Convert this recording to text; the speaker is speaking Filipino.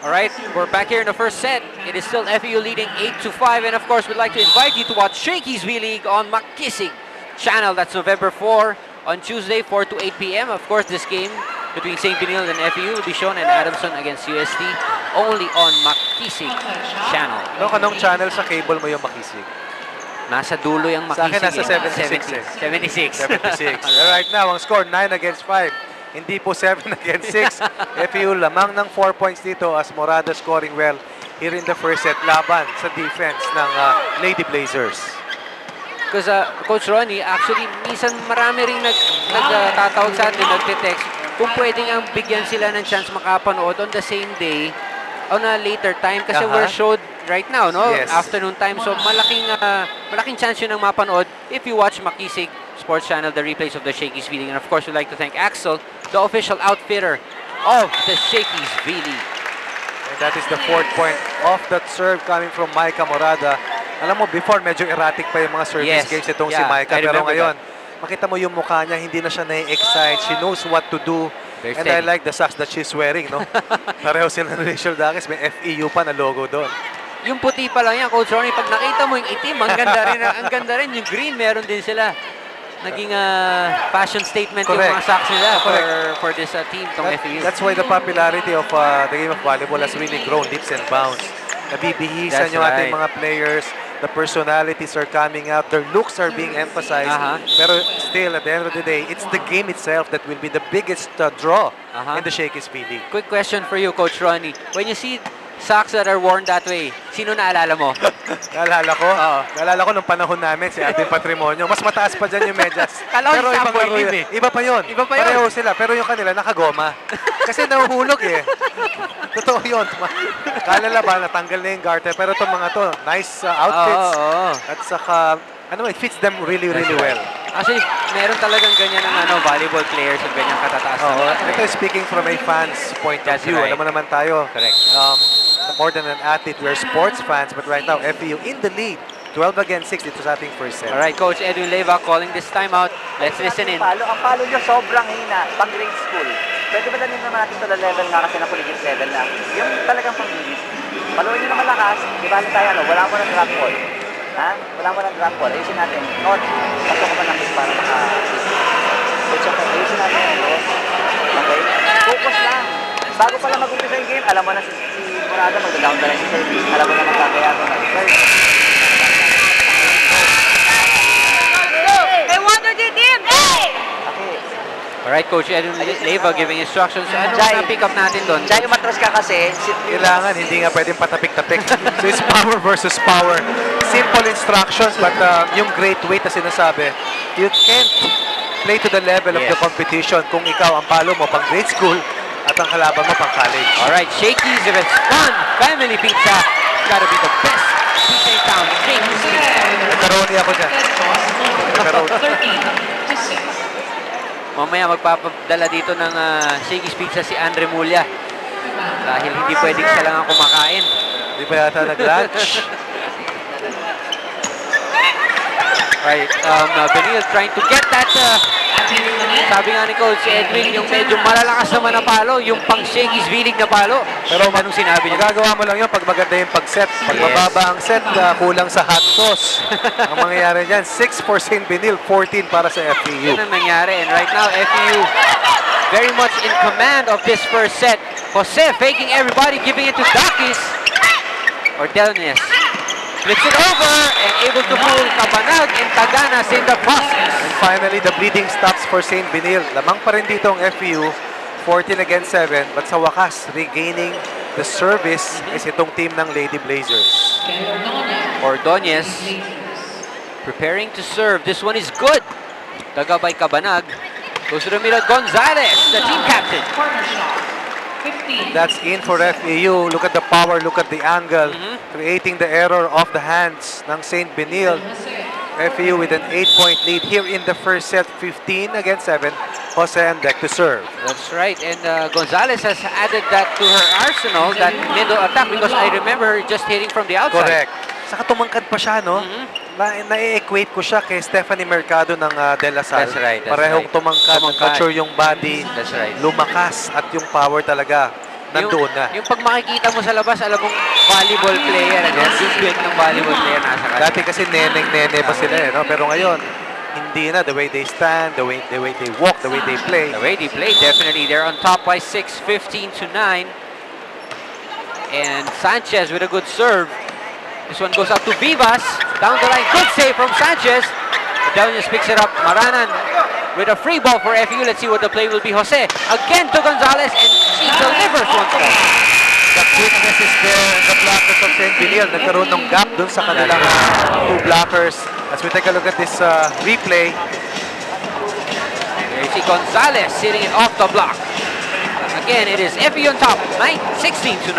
Alright, we're back here in the first set. It is still FEU leading 8-5, and of course we'd like to invite you to watch Shakey's V-League on Makisig channel. That's November 4 on Tuesday, 4 to 8 p.m. Of course, this game between St. Benil and FEU will be shown, and Adamson against UST only on Makisig channel. Anong channel sa cable mo yung Makisig? Nasa dulo yung Makisig. Sa akin nasa 76 76. Right now, ang score 9 against 5. Hindi po 7 against 6. FEU lamang ng 4 points dito as Morada scoring well here in the first set laban sa defense ng Lady Blazers. Because Coach Ronnie, actually, minsan marami ring nagtatawag sa atin, nagte-text, kung pwedeng ang bigyan sila ng chance makapanood on the same day, on a later time, kasi we're showed right now, no? Yes. Afternoon time. So malaking chance yun ang mapanood if you watch Makisig Sports Channel, the replays of the Shakey's V-League. And of course, we'd like to thank Axel, the official outfitter of the Shakey's V-League. And that is the fourth point of that serve coming from Maika Morada. Alam mo, before medyo erratic pa yung mga service games itong si Maika. Pero ngayon, makita mo yung mukha niya, hindi na siya na-excite. She knows what to do. And I like the socks that she's wearing, no? Pareho sila ng Rachel Daquis, may FEU pa na logo doon. Yung puti pa lang yan, Coach Ronnie, pag nakita mo yung itim, ang ganda rin. Yung green, meron din sila. Naging fashion statement yung mga socks nila for this team, tong FEU. That's why the popularity of the game of volleyball has really grown leaps and bounds. Nabibihisan yung ating mga players. The personalities are coming out. Their looks are being emphasized. Pero still, at the end of the day, it's the game itself that will be the biggest draw in the Shakey's V-League. Quick question for you, Coach Ronnie. When you see socks that are worn that way, sino naalala mo? Naalala ko? Naalala ko nung panahon namin, si Alvin Patrimonio. Mas mataas pa dyan yung medyas. Pero ibang laro yun. Iba pa yun. Pareho sila. Pero yung kanila, nakagoma. Kasi nahuhulog eh. Totoo yun. Kala ba, natanggal na yung garter. Pero itong mga to, nice outfits. At saka, it fits them really, really well. Actually, meron talagang ganyan ng volleyball players yung ganyang katataas. Ito speaking from a fan's point of view. Alam mo naman tayo. Correct. More than an athlete, we're sports fans. But right now, FEU in the lead. 12 against 6 dito sa ating first set. Alright, Coach Edwin Leyva calling this timeout. Let's listen in. Ang palo nyo sobrang hina, pang grade school. Pwede ba namin naman natin to the level nga kasi na collegiate level na. Yung talagang pang-grade. Paluin nyo na malakas, di ba tayo wala mo ng drop ball. Wala mo ng drop ball. Ayusin natin. Not, pasok ko pa ng miss para ayusin natin. Okay? Focus lang. Bago pala mag-umpisa yung game, alam mo na si Morada mag-down na rin si service. Alam mo na magkakaya ko na. Alright, Coach Edwin Leyva giving instructions. Ano na pick up natin doon? Jai, umatras ka kasi. Kailangan, hindi nga pwedeng patapik-tapik. So it's power versus power. Simple instructions, but yung great weight na sinasabi, you can't play to the level of the competition kung ikaw ang palo mo pang grade school at ang kalaban mo pang college. Alright, Shakey's, if it's fun, family pizza, it's gotta be the best pizza in town. Shakey's Pizza. Nagkaroni ako dyan. Mamaya magpapadala dito ng Shakey's Pizza si Andre Mulya. Dahil hindi pwedeng siya lang ang kumakain. Hindi pa yata nag-lunch. Right, Benil trying to get that, sabi nga ni Coach Edwin, yung medyo malalakas naman na palo, yung pang Shakey's V-League na palo. Pero anong sinabi niya? Magagawa mo lang yun pag maganda yung pag-set. Pag mababa ang set, kulang sa hot toss. Ang mangyayari dyan, 6 for St. Benil, 14 para sa FEU. Yan ang nangyari. And right now, FEU very much in command of this first set. Jose faking everybody, giving it to Daquis. Or Delnes. Flips it over and able to fool Cabanag and Taganas in the process. And finally, the bleeding stops for St. Benil. Lamang pa rin dito ang FEU, 14 against 7. But sa wakas, regaining the service is itong team ng Lady Blazers. Ordonez preparing to serve. This one is good. Daga by Cabanag. Goes to the middle, Gonzalez, the team captain. That's in for FEU. Look at the power, look at the angle. Creating the error off the hands ng St. Benil. FEU with an 8-point lead here in the first set, 15 against 7. Jose and deck to serve. That's right, and Gonzalez has added that to her arsenal, that middle attack, because I remember her just hitting from the outside. Correct. Saka tumangkad pa siya, no? Na-equate ko siya kay Stephanie Mercado ng De La Salle. That's right. Parehong tumangkad, mature yung body. That's right. Lumakas at yung power talaga. nandoon na. Yung pag makikita mo sa labas, alam mong volleyball player. Yung swing ng volleyball player nasa kanila. Dati kasi neneng-nene pa sila no? Pero ngayon, hindi na. The way they stand, the way they walk, the way they play. The way they play, definitely. They're on top by 6, 15-9. And Sanchez with a good serve. This one goes out to Vivas. Down the line, good save from Sanchez. Adelnius picks it up. Maranan with a free ball for FU. Let's see what the play will be. Jose again to Gonzalez, and she delivers once more. The quickness is there, and the blockers of St. Villar. Nagkaroon ng gap dun sa kanilang two blockers. As we take a look at this replay. There you see Gonzalez sitting it off the block. Again, it is FU on top, 16-9.